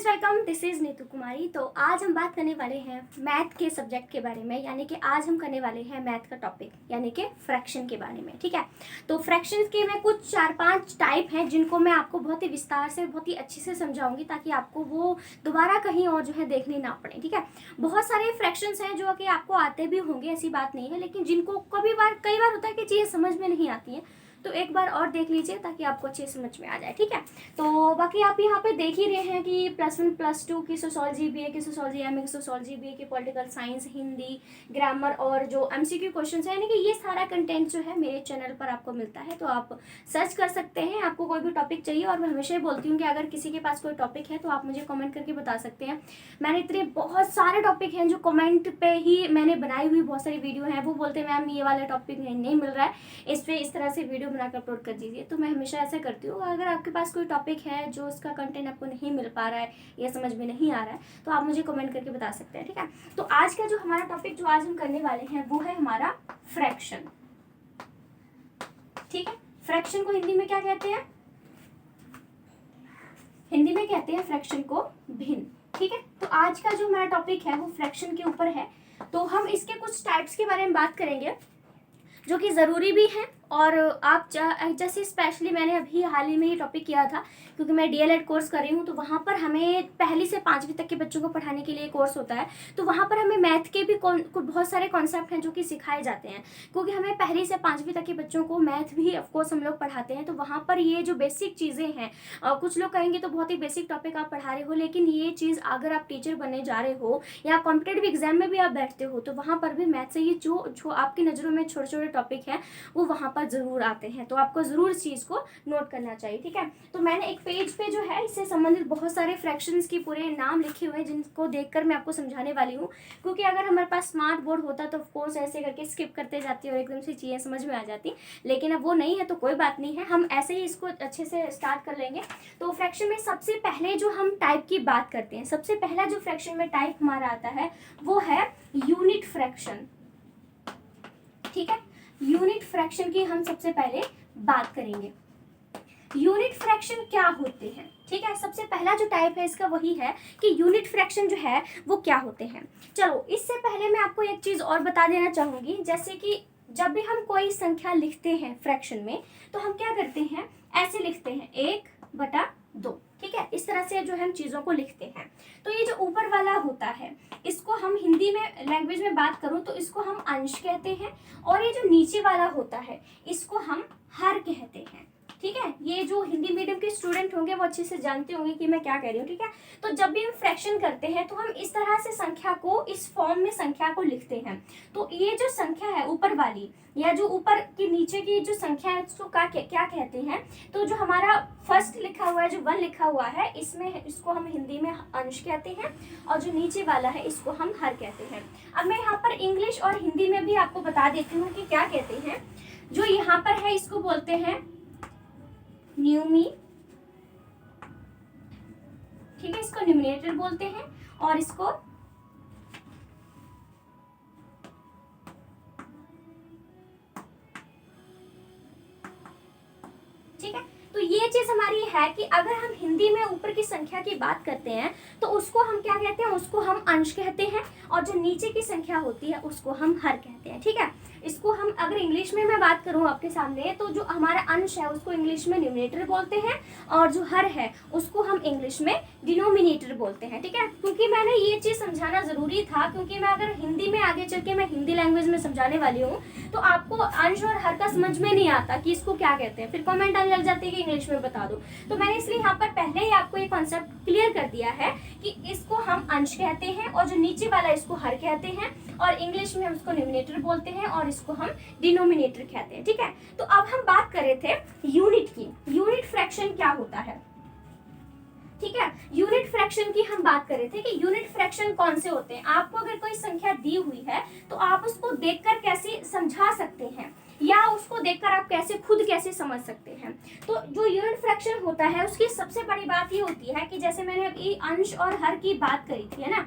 Friends, welcome. This is Neetu Kumari. तो आज हम बात करने वाले हैं मैथ के सब्जेक्ट के बारे में, यानी कि आज हम करने वाले हैं मैथ का टॉपिक यानी कि फ्रैक्शन के बारे में। ठीक है, तो फ्रैक्शंस के मैं कुछ 4-5 टाइप हैं जिनको मैं आपको बहुत ही विस्तार से, बहुत ही अच्छे से समझाऊंगी ताकि आपको वो दोबारा कहीं और जो है देखनी ना पड़े। ठीक है, बहुत सारे फ्रैक्शंस हैं जो कि आपको आते भी होंगे, ऐसी बात नहीं है, लेकिन जिनको कई बार होता है कि चीज़ें समझ में नहीं आती हैं, तो एक बार और देख लीजिए ताकि आपको अच्छे समझ में आ जाए। ठीक है, तो बाकी आप यहाँ पे देख ही रहे हैं कि +1 +2 की सोशोलॉजी, BA की सोशोलॉजी, MA की सोशोलॉजी, BA की पॉलिटिकल साइंस, हिंदी, ग्रामर और जो MCQ क्वेश्चन है, यानी कि ये सारा कंटेंट जो है मेरे चैनल पर आपको मिलता है। तो आप सर्च कर सकते हैं, आपको कोई भी टॉपिक चाहिए। और मैं हमेशा ही बोलती हूँ कि अगर किसी के पास कोई टॉपिक है तो आप मुझे कमेंट करके बता सकते हैं। मैंने इतने बहुत सारे टॉपिक हैं जो कमेंट पे ही मैंने बनाई हुई बहुत सारी वीडियो हैं। वो बोलते हैं मैम ये वाला टॉपिक नहीं मिल रहा है, इस पर इस तरह से वीडियो बनाकर अपलोड कर दीजिए। तो मैं हमेशा ऐसा करती हूँ, अगर आपके पास कोई टॉपिक है जो उसका कंटेंट आपको नहीं मिल पा रहा है या समझ में नहीं आ रहा है, तो आप मुझे कमेंट करके बता सकते हैं। ठीक है, तो आज का जो हमारा टॉपिक जो आज हम करने वाले हैं वो है हमारा फ्रैक्शन। ठीक है, फ्रैक्शन को हिंदी में क्या कहते हैं? हिंदी में कहते हैं फ्रैक्शन को भिन्न। ठीक है, तो आज का जो हमारा टॉपिक है वो फ्रैक्शन के ऊपर है। तो हम इसके कुछ टाइप्स के बारे में बात करेंगे जो कि ज़रूरी भी हैं। और आप जैसे स्पेशली मैंने अभी हाल ही में ये टॉपिक किया था, क्योंकि मैं DLED कोर्स कर रही हूँ, तो वहाँ पर हमें पहली से 5वीं तक के बच्चों को पढ़ाने के लिए कोर्स होता है। तो वहाँ पर हमें मैथ के भी बहुत सारे कॉन्सेप्ट हैं जो कि सिखाए जाते हैं, क्योंकि हमें पहली से 5वीं तक के बच्चों को मैथ भी ऑफकोर्स हम लोग पढ़ाते हैं। तो वहाँ पर ये जो बेसिक चीज़ें हैं, कुछ लोग कहेंगे तो बहुत ही बेसिक टॉपिक आप पढ़ा रहे हो, लेकिन ये चीज़ अगर आप टीचर बनने जा रहे हो या कॉम्पिटेटिव एग्जाम में भी आप बैठते हो, तो वहाँ पर भी मैथ से ये जो आपकी नज़रों में छोटे छोटे टॉपिक हैं वो वहाँ पर ज़रूर आते हैं। तो आपको ज़रूर इस चीज़ को नोट करना चाहिए। ठीक है, तो मैंने एक पेज पे जो है इससे संबंधित बहुत सारे फ्रैक्शंस की पूरे नाम लिखे हुए हैं जिनको देखकर मैं आपको समझाने वाली हूँ। क्योंकि अगर हमारे पास स्मार्ट बोर्ड होता तो ऑफकोर्स ऐसे करके स्किप करते जाती और एकदम से चीज़ें समझ में आ जाती, लेकिन अब वो नहीं है तो कोई बात नहीं है, हम ऐसे ही इसको अच्छे से स्टार्ट कर लेंगे। तो फ्रैक्शन में सबसे पहले जो हम टाइप की बात करते हैं, सबसे पहला जो फ्रैक्शन में टाइप हमारा आता है वो है यूनिट फ्रैक्शन। ठीक है, यूनिट फ्रैक्शन की हम सबसे पहले बात करेंगे। यूनिट फ्रैक्शन क्या होते हैं? ठीक है, सबसे पहला जो टाइप है इसका वही है कि यूनिट फ्रैक्शन जो है वो क्या होते हैं। चलो, इससे पहले मैं आपको एक चीज़ और बता देना चाहूँगी, जैसे कि जब भी हम कोई संख्या लिखते हैं फ्रैक्शन में, तो हम क्या करते हैं, ऐसे लिखते हैं 1/2। ठीक है, इस तरह से जो हम चीज़ों को लिखते हैं। तो ये जो ऊपर वाला होता है, इसको हम हिंदी में लैंग्वेज में बात करूँ तो इसको हम अंश कहते हैं, और ये जो नीचे वाला होता है इसको हम हर कहते हैं। ठीक है, ये जो हिंदी मीडियम के स्टूडेंट होंगे वो अच्छे से जानते होंगे कि मैं क्या कह रही हूँ। ठीक है, तो जब भी हम फ्रैक्शन करते हैं तो हम इस तरह से संख्या को, इस फॉर्म में संख्या को लिखते हैं। तो ये जो संख्या है ऊपर वाली, या जो ऊपर की नीचे की जो संख्या है उसको क्या कहते हैं? तो जो हमारा फर्स्ट लिखा हुआ है, जो 1 लिखा हुआ है, इसमें इसको हम हिंदी में अंश कहते हैं, और जो नीचे वाला है इसको हम हर कहते हैं। अब मैं यहाँ पर इंग्लिश और हिंदी में भी आपको बता देती हूँ कि क्या कहते हैं। जो यहाँ पर है इसको बोलते हैं न्यूमी। ठीक है, इसको न्यूमिनेटर बोलते हैं, और इसको ठीक है। तो ये चीज हमारी है कि अगर हम हिंदी में ऊपर की संख्या की बात करते हैं तो उसको हम क्या कहते हैं, उसको हम अंश कहते हैं, और जो नीचे की संख्या होती है उसको हम हर कहते हैं। ठीक है, इसको हम अगर इंग्लिश में मैं बात करूं आपके सामने, तो जो हमारा अंश है उसको इंग्लिश में न्यूमिनेटर बोलते हैं, और जो हर है उसको हम इंग्लिश में डिनोमिनेटर बोलते हैं। ठीक है, क्योंकि मैंने ये चीज़ समझाना ज़रूरी था, क्योंकि मैं अगर हिंदी में आगे चल के मैं हिंदी लैंग्वेज में समझाने वाली हूँ तो आपको अंश और हर का समझ में नहीं आता कि इसको क्या कहते हैं, फिर कमेंट आने लग जाते हैं कि इंग्लिश में बता दो। तो मैंने इसलिए यहाँ पर पहले ही आपको ये कॉन्सेप्ट क्लियर कर दिया है कि इसको हम अंश कहते हैं, और जो नीचे वाला इसको हर कहते हैं, और इंग्लिश में हम उसको न्यूमिनेटर बोलते हैं, और इसको हम डिनोमिनेटर कहते हैं। ठीक है, तो अब हम बात कर रहे थे यूनिट की। यूनिट फ्रैक्शन क्या होता है? ठीक है, यूनिट फ्रैक्शन की हम बात कर रहे थे कि यूनिट फ्रैक्शन कौन से होते हैं। आपको अगर कोई संख्या दी हुई है तो आप उसको देखकर कैसे समझा सकते हैं, या उसको देखकर आप कैसे समझ सकते हैं। तो जो यूनिट फ्रैक्शन होता है उसकी सबसे बड़ी बात ये होती है कि जैसे मैंने अभी अंश और हर की बात करी थी, है ना,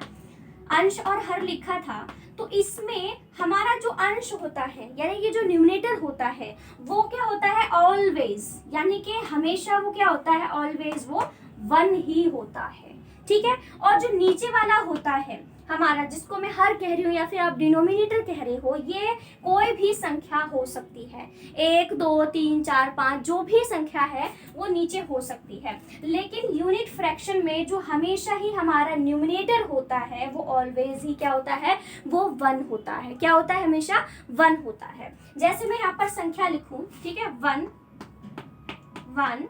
अंश और हर लिखा था, तो इसमें हमारा जो अंश होता है, यानी कि जो न्यूमिनेटर होता है, वो क्या होता है, ऑलवेज, यानी कि हमेशा वो क्या होता है, ऑलवेज वो 1 ही होता है। ठीक है। और जो नीचे वाला होता है हमारा, जिसको मैं हर कह रही हूँ या फिर आप डिनोमिनेटर कह रहे हो, ये कोई भी संख्या हो सकती है, 1 2 3 4 5 जो भी संख्या है वो नीचे हो सकती है। लेकिन यूनिट फ्रैक्शन में जो हमेशा ही हमारा न्यूमिनेटर होता है वो ऑलवेज ही क्या होता है, वो 1 होता है। क्या होता है, हमेशा 1 होता है। जैसे मैं यहाँ पर संख्या लिखूं, ठीक है, 1 1,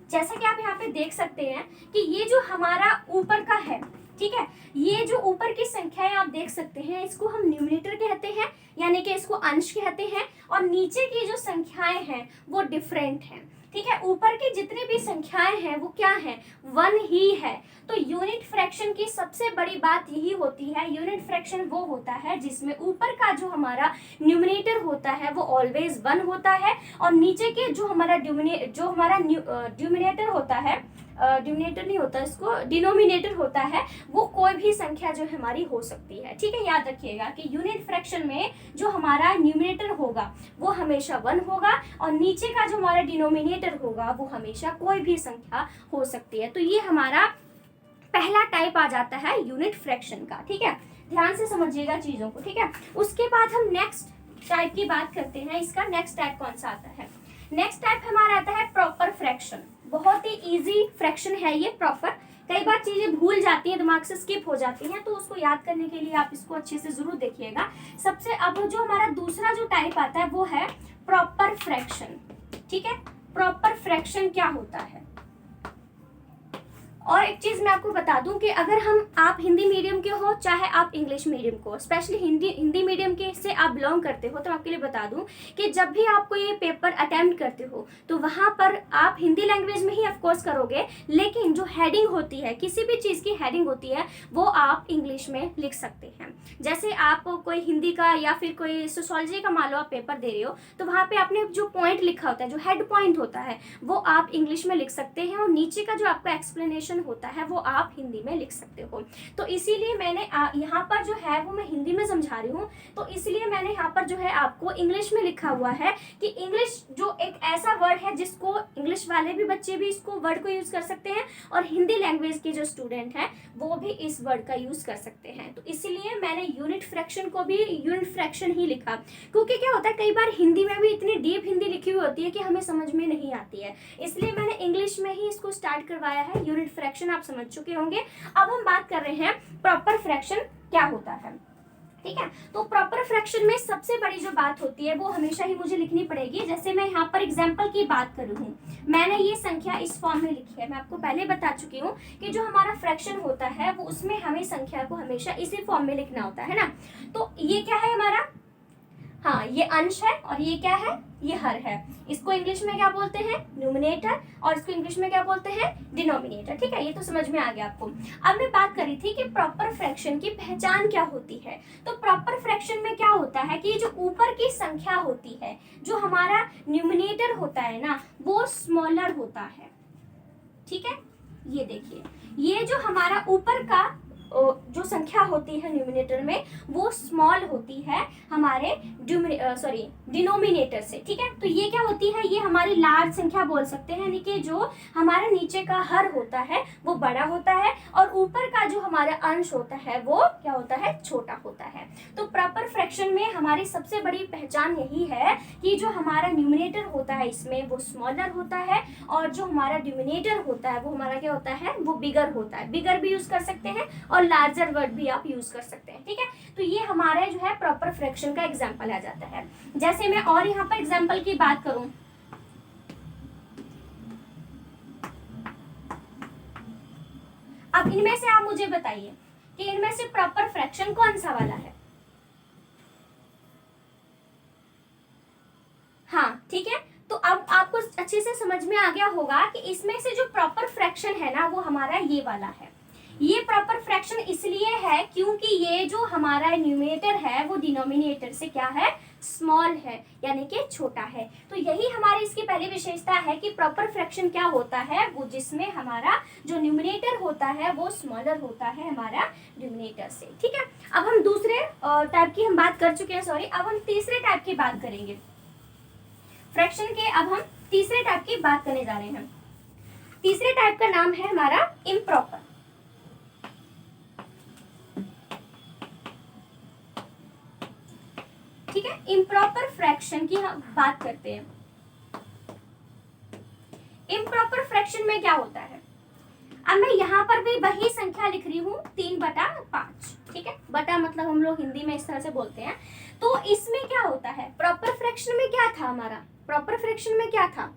जैसा कि आप यहाँ पे देख सकते हैं कि ये जो हमारा ऊपर का है, ठीक है, ये जो ऊपर की संख्याएं आप देख सकते हैं, इसको हम न्यूमिनेटर कहते हैं, यानी कि इसको अंश कहते हैं। और नीचे की जो संख्याएं हैं वो डिफरेंट हैं, ठीक है। ऊपर की जितनी भी संख्याएं हैं वो क्या है, 1 ही है। तो यूनिट फ्रैक्शन की सबसे बड़ी बात यही होती है, यूनिट फ्रैक्शन वो होता है जिसमें ऊपर का जो हमारा न्यूमिनेटर होता है वो ऑलवेज 1 होता है, और नीचे के जो हमारा डिनोमिनेटर होता है, डिनोमिनेटर नहीं होता, इसको डिनोमिनेटर होता है, वो कोई भी संख्या जो हमारी हो सकती है, ठीक है। याद रखिएगा कि यूनिट फ्रैक्शन में जो हमारा न्यूमिनेटर होगा वो हमेशा 1 होगा, और नीचे का जो हमारा डिनोमिनेटर होगा वो हमेशा कोई भी संख्या हो सकती है। तो ये हमारा पहला टाइप आ जाता है यूनिट फ्रैक्शन का, ठीक है। ध्यान से समझिएगा चीजों को, ठीक है। उसके बाद हम नेक्स्ट टाइप की बात करते हैं। इसका नेक्स्ट टाइप कौन सा आता है, नेक्स्ट टाइप हमारा आता है प्रॉपर फ्रैक्शन। बहुत ही इजी फ्रैक्शन है ये प्रॉपर। कई बार चीजें भूल जाती हैं, दिमाग से स्किप हो जाती हैं, तो उसको याद करने के लिए आप इसको अच्छे से जरूर देखिएगा। सबसे अब जो हमारा दूसरा जो टाइप आता है वो है प्रॉपर फ्रैक्शन, ठीक है। प्रॉपर फ्रैक्शन क्या होता है, और एक चीज मैं आपको बता दूं कि अगर आप हिंदी मीडियम के हो चाहे आप इंग्लिश मीडियम को, स्पेशली हिंदी मीडियम के से आप बिलोंग करते हो, तो आपके लिए बता दूं कि जब भी आपको ये पेपर अटेम्प्ट करते हो तो वहां पर आप हिंदी लैंग्वेज में ही ऑफ कोर्स करोगे, लेकिन जो हेडिंग होती है, किसी भी चीज की हेडिंग होती है, वो आप इंग्लिश में लिख सकते हैं। जैसे आप कोई हिंदी का या फिर कोई सोशियोलॉजी का मान लो आप पेपर दे रहे हो, तो वहां पे आपने जो पॉइंट लिखा होता है, जो हेड पॉइंट होता है, वो आप इंग्लिश में लिख सकते हैं, और नीचे का जो आपका एक्सप्लेनेशन होता है वो आप हिंदी में लिख सकते हो। तो इसीलिए मैंने यहाँ पर जो है वो मैं हिंदी में समझा रही हूँ, तो इसलिए मैंने यहाँ पर जो है आपको इंग्लिश में लिखा हुआ है कि इंग्लिश जो एक ऐसा वर्ड है जिसको इंग्लिश वाले भी बच्चे भी इसको वर्ड को यूज कर सकते हैं, और हिंदी लैंग्वेज के जो स्टूडेंट हैं वो भी इस वर्ड का यूज कर सकते हैं। तो इसीलिए मैंने यूनिट फ्रैक्शन को भी यूनिट फ्रैक्शन ही लिखा, क्योंकि क्या होता है कई बार हिंदी में भी इतनी डीप हिंदी लिखी हुई होती है कि हमें समझ में नहीं आती है, इसलिए मैंने इंग्लिश में ही इसको स्टार्ट करवाया है। यूनिट फ्रैक्शन आप समझ चुके होंगे। अब हम बात कर रहे हैं प्रॉपर फ्रैक्शन क्या होता है, ठीक है। तो प्रॉपर फ्रैक्शन में सबसे बड़ी जो बात होती है वो हमेशा ही मुझे लिखनी पड़ेगी। जैसे मैं यहाँ पर एग्जांपल की बात करूँ हूँ, मैंने ये संख्या इस फॉर्म में लिखी है। मैं आपको पहले बता चुकी हूँ कि जो हमारा फ्रैक्शन होता है वो उसमें हमें संख्या को हमेशा इसी फॉर्म में लिखना होता है ना। तो ये क्या है हमारा, हाँ ये अंश है, और ये क्या है, ये हर है। इसको इंग्लिश में क्या बोलते हैं, न्यूमिनेटर, और इसको इंग्लिश में क्या बोलते हैं, डिनोमिनेटर, ठीक है। ये तो समझ में आ गया आपको। अब मैं बात कर रही थी कि प्रॉपर फ्रैक्शन की पहचान क्या होती है। तो प्रॉपर फ्रैक्शन में क्या होता है कि जो ऊपर की संख्या होती है, जो हमारा न्यूमिनेटर होता है ना, वो स्मॉलर होता है, ठीक है। ये देखिए, ये जो हमारा ऊपर का जो संख्या होती है न्यूमिनेटर में वो स्मॉल होती है हमारे डिनोमिनेटर से, ठीक है। तो ये क्या होती है, ये हमारी लार्ज संख्या बोल सकते हैं, यानी कि जो हमारा नीचे का हर होता है वो बड़ा होता है, और ऊपर का जो हमारा अंश होता है वो क्या होता है, छोटा होता है। तो प्रॉपर फ्रैक्शन में हमारी सबसे बड़ी पहचान यही है कि जो हमारा न्यूमिनेटर होता है इसमें वो स्मॉलर होता है, और जो हमारा डिनोमिनेटर होता है वो हमारा क्या होता है, वो बिगर होता है। बिगर भी यूज कर सकते हैं और लार्जर वर्ड भी आप यूज कर सकते हैं, ठीक है। तो ये हमारे जो है प्रॉपर फ्रैक्शन का एग्जांपल आ जाता है। जैसे मैं और यहाँ पर एग्जांपल की बात करूं, अब इनमें से आप मुझे बताइए कि इनमें से प्रॉपर फ्रैक्शन कौन सा वाला है। हाँ ठीक है, तो अब आपको अच्छे से समझ में आ गया होगा कि इसमें से जो प्रॉपर फ्रैक्शन है ना वो हमारा ये वाला है। ये प्रॉपर फ्रैक्शन इसलिए है क्योंकि ये जो हमारा न्यूमिनेटर है वो डिनोमिनेटर से क्या है, स्मॉल है, यानी कि छोटा है। तो यही हमारी इसकी पहली विशेषता है कि प्रॉपर फ्रैक्शन क्या होता है, वो जिसमें हमारा जो न्यूमिनेटर होता है वो स्मॉलर होता है हमारा डिनोमिनेटर से, ठीक है। अब हम दूसरे टाइप की हम बात कर चुके हैं, सॉरी। अब हम तीसरे टाइप की बात करेंगे फ्रैक्शन के। अब हम तीसरे टाइप की बात करने जा रहे हैं। तीसरे टाइप का नाम है हमारा इम्प्रॉपर। ठीक है, इम्प्रॉपर फ्रैक्शन की हम बात करते हैं। इम्प्रॉपर फ्रैक्शन में क्या होता है, अब मैं यहाँ पर भी वही संख्या लिख रही हूँ 3/5। ठीक है, बटा मतलब हम लोग हिंदी में इस तरह से बोलते हैं। तो इसमें क्या होता है, प्रॉपर फ्रैक्शन में क्या था हमारा, प्रॉपर फ्रैक्शन में क्या था,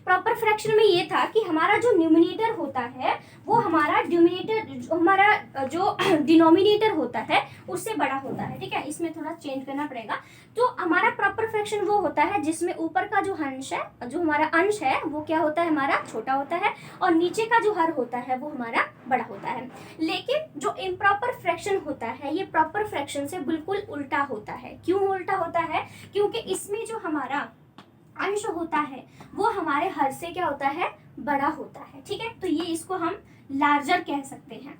प्रॉपर फ्रैक्शन में ये था कि हमारा जो न्यूमिनेटर होता है वो हमारा जो डिनोमिनेटर होता है उससे बड़ा होता है। ठीक है, इसमें थोड़ा चेंज करना पड़ेगा। तो हमारा प्रॉपर फ्रैक्शन वो होता है जिसमें ऊपर का जो अंश है, जो हमारा अंश है वो क्या होता है, हमारा छोटा होता है, और नीचे का जो हर होता है वो हमारा बड़ा होता है। लेकिन जो इम्प्रॉपर फ्रैक्शन होता है ये प्रॉपर फ्रैक्शन से बिल्कुल उल्टा होता है। क्यों उल्टा होता है, क्योंकि इसमें जो हमारा अंश होता है वो हमारे हर से क्या होता है, बड़ा होता है। ठीक है, तो ये इसको हम लार्जर कह सकते हैं,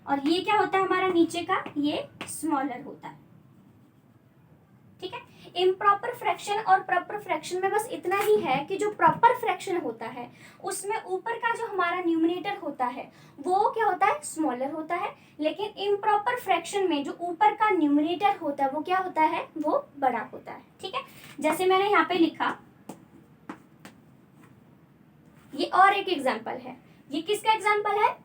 और ये क्या होता है हमारा नीचे का, ये स्मॉलर होता है। ठीक है, इम्प्रॉपर फ्रैक्शन और प्रॉपर फ्रैक्शन में बस इतना ही है कि जो प्रॉपर फ्रैक्शन होता है उसमें ऊपर का जो हमारा न्यूमिनेटर होता है वो क्या होता है, स्मॉलर होता है। लेकिन इम्प्रॉपर फ्रैक्शन में जो ऊपर का न्यूमिनेटर होता है वो क्या होता है, वो बड़ा होता है। ठीक है, जैसे मैंने यहाँ पे लिखा, ये और एक एग्जाम्पल है। ये किसका एग्जाम्पल है,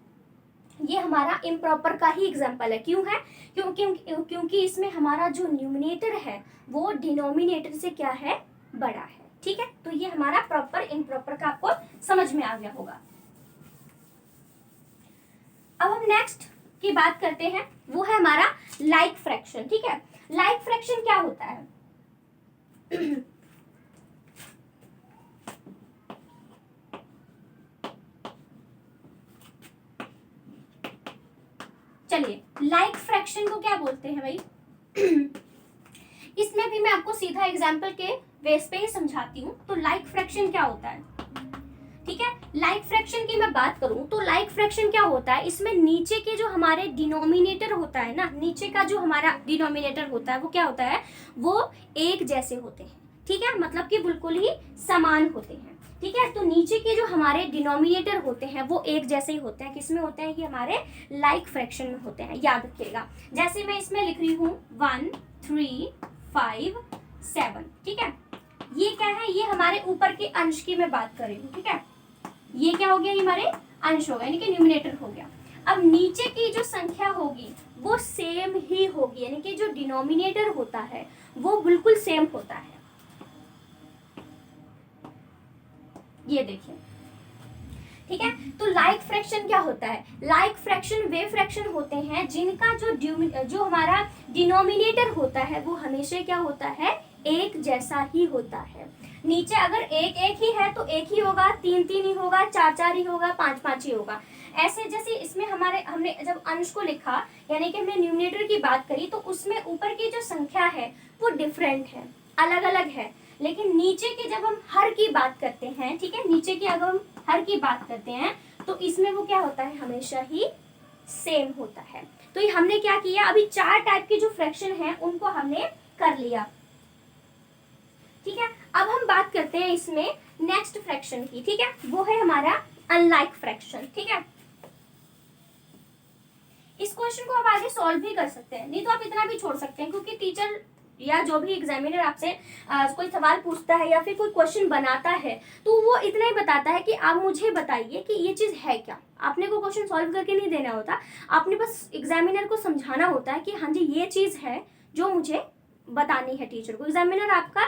ये हमारा इम्प्रॉपर का ही एग्जाम्पल है। क्यों है, क्योंकि इसमें हमारा जो न्यूमिनेटर है वो डिनोमिनेटर से क्या है, बड़ा है। ठीक है, तो ये हमारा प्रॉपर इम्प्रॉपर का आपको समझ में आ गया होगा। अब हम नेक्स्ट की बात करते हैं, वो है हमारा लाइक फ्रैक्शन। ठीक है, लाइक फ्रैक्शन क्या होता है चलिए, लाइक फ्रैक्शन को क्या बोलते हैं भाई इसमें भी मैं आपको सीधा एग्जांपल के बेस पे ही समझाती हूँ। तो लाइक फ्रैक्शन क्या होता है, ठीक है, लाइक फ्रैक्शन की मैं बात करूं तो लाइक फ्रैक्शन क्या होता है, इसमें नीचे के जो हमारे डिनोमिनेटर होता है ना, नीचे का जो हमारा डिनोमिनेटर होता है वो क्या होता है, वो एक जैसे होते हैं। ठीक है, मतलब कि बिल्कुल ही समान होते हैं। ठीक है, तो नीचे के जो हमारे डिनोमिनेटर होते हैं वो एक जैसे ही होते हैं। किसमें होते हैं, ये हमारे लाइक फ्रैक्शन में होते हैं। याद रखिएगा, जैसे मैं इसमें लिख रही हूँ 1 3 5 7। ठीक है, ये क्या है, ये हमारे ऊपर के अंश की मैं बात कर रही हूँ। ठीक है, ये क्या हो गया, ये हमारे अंश हो गया, यानी कि न्यूमिनेटर हो गया। अब नीचे की जो संख्या होगी वो सेम ही होगी, यानी कि जो डिनोमिनेटर होता है वो बिल्कुल सेम होता है। ये देखिए, ठीक है, तो लाइक फ्रैक्शन क्या होता है, लाइक फ्रैक्शन वे फ्रैक्शन होते हैं जिनका जो हमारा डिनोमिनेटर होता है वो हमेशा क्या होता है, एक जैसा ही होता है। नीचे अगर एक एक ही है तो एक ही होगा, तीन तीन ही होगा, चार चार ही होगा, पांच पांच ही होगा। ऐसे जैसे इसमें हमने जब अंश को लिखा, यानी कि हमने न्यूमिनेटर की बात करी, तो उसमें ऊपर की जो संख्या है वो डिफरेंट है, अलग अलग है। लेकिन नीचे के जब हम हर की बात करते हैं, ठीक है, नीचे की अगर हम हर की बात करते हैं तो इसमें वो क्या होता है, हमेशा ही सेम होता है। तो ये हमने क्या किया, अभी चार टाइप की जो फ्रैक्शन है उनको हमने कर लिया। ठीक है, अब हम बात करते हैं इसमें नेक्स्ट फ्रैक्शन की। ठीक है, वो है हमारा अनलाइक फ्रैक्शन। ठीक है, इस क्वेश्चन को आप आगे सॉल्व भी कर सकते हैं, नहीं तो आप इतना भी छोड़ सकते हैं, क्योंकि टीचर या जो भी एग्जामिनर आपसे कोई सवाल पूछता है या फिर कोई क्वेश्चन बनाता है तो वो इतना ही बताता है कि आप मुझे बताइए कि ये चीज़ है क्या। आपने को क्वेश्चन सॉल्व करके नहीं देना होता, आपने बस एग्जामिनर को समझाना होता है कि हाँ जी ये चीज़ है जो मुझे बतानी है टीचर को। एग्जामिनर आपका